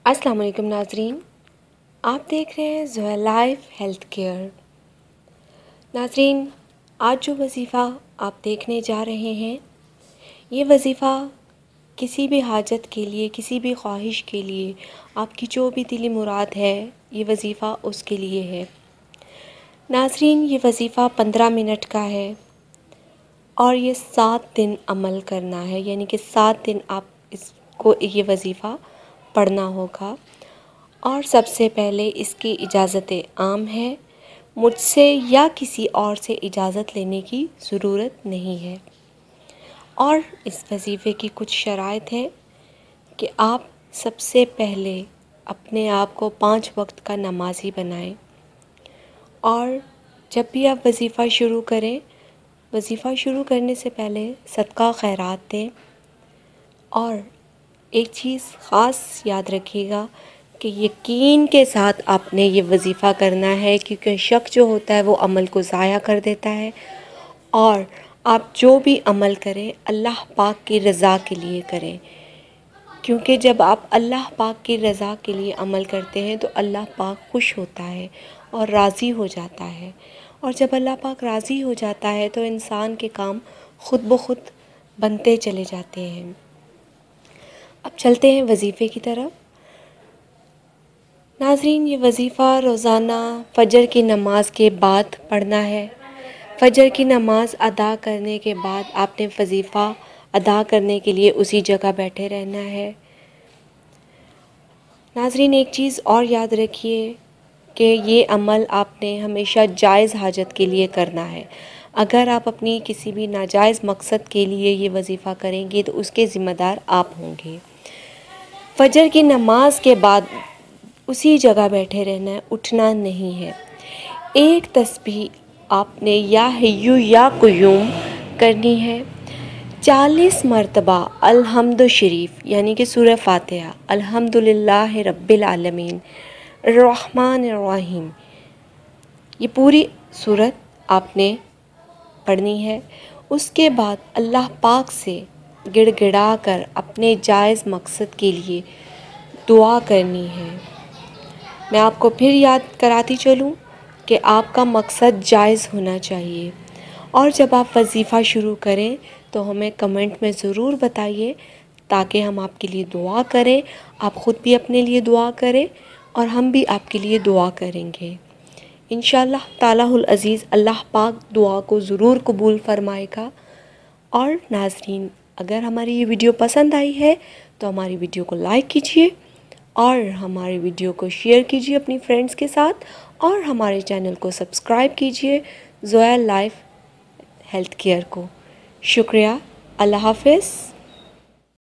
अस्सलाम वालेकुम नाजरीन, आप देख रहे हैं ज़ोया लाइफ हेल्थ केयर। नाजरीन, आज जो वजीफ़ा आप देखने जा रहे हैं, ये वजीफ़ा किसी भी हाजत के लिए, किसी भी ख्वाहिश के लिए, आपकी जो भी दिली मुराद है, ये वजीफ़ा उसके लिए है। नाजरीन, ये वजीफ़ा 15 मिनट का है और ये 7 दिन अमल करना है, यानी कि 7 दिन आप इसको ये वजीफ़ा पढ़ना होगा। और सबसे पहले इसकी इजाज़त आम है, मुझसे या किसी और से इजाज़त लेने की ज़रूरत नहीं है। और इस वजीफ़े की कुछ शराइत है कि आप सबसे पहले अपने आप को 5 वक्त का नमाज़ी बनाएं और जब भी आप वजीफ़ा शुरू करें, वजीफ़ा शुरू करने से पहले सदका खैरात दें। और एक चीज़ ख़ास याद रखिएगा कि यकीन के साथ आपने ये वजीफ़ा करना है, क्योंकि शक जो होता है वो अमल को ज़ाया कर देता है। और आप जो भी अमल करें अल्लाह पाक की रज़ा के लिए करें, क्योंकि जब आप अल्लाह पाक की रज़ा के लिए अमल करते हैं तो अल्लाह पाक खुश होता है और राज़ी हो जाता है। और जब अल्लाह पाक राज़ी हो जाता है तो इंसान के काम खुद ब खुद बनते चले जाते हैं। अब चलते हैं वजीफ़े की तरफ। नाज़रीन, ये वजीफ़ा रोज़ाना फ़जर की नमाज़ के बाद पढ़ना है। फ़जर की नमाज़ अदा करने के बाद आपने वजीफ़ा अदा करने के लिए उसी जगह बैठे रहना है। नाज़रीन, एक चीज़ और याद रखिए कि ये अमल आपने हमेशा जायज़ हाजत के लिए करना है। अगर आप अपनी किसी भी नाजायज़ मकसद के लिए ये वजीफ़ा करेंगे तो उसके ज़िम्मेदार आप होंगे। फ़जर की नमाज के बाद उसी जगह बैठे रहना है, उठना नहीं है। एक तस्बीह आपने या हय्यु या क़य्यूम करनी है। 40 मरतबा अल्हम्दु शरीफ यानी कि सूरह फ़ातिहा, अल्हम्दुलिल्लाहि रब्बिल आलमीन, अर्रहमानिर रहीम, ये पूरी सूरत आपने पढ़नी है। उसके बाद अल्लाह पाक से गिड़गिड़ा कर अपने जायज़ मकसद के लिए दुआ करनी है। मैं आपको फिर याद कराती चलूँ कि आपका मकसद जायज़ होना चाहिए। और जब आप वजीफ़ा शुरू करें तो हमें कमेंट में ज़रूर बताइए ताकि हम आपके लिए दुआ करें, आप ख़ुद भी अपने लिए दुआ करें और हम भी आपके लिए दुआ करेंगे। इंशाअल्लाह तालाहुल अज़ीज़ अल्लाह पाक दुआ को ज़रूर कबूल फ़रमाएगा। और नाज़रीन, अगर हमारी ये वीडियो पसंद आई है तो हमारी वीडियो को लाइक कीजिए और हमारी वीडियो को शेयर कीजिए अपनी फ्रेंड्स के साथ और हमारे चैनल को सब्सक्राइब कीजिए ज़ोया लाइफ हेल्थ केयर को। शुक्रिया। अल्लाह हाफ़िज़।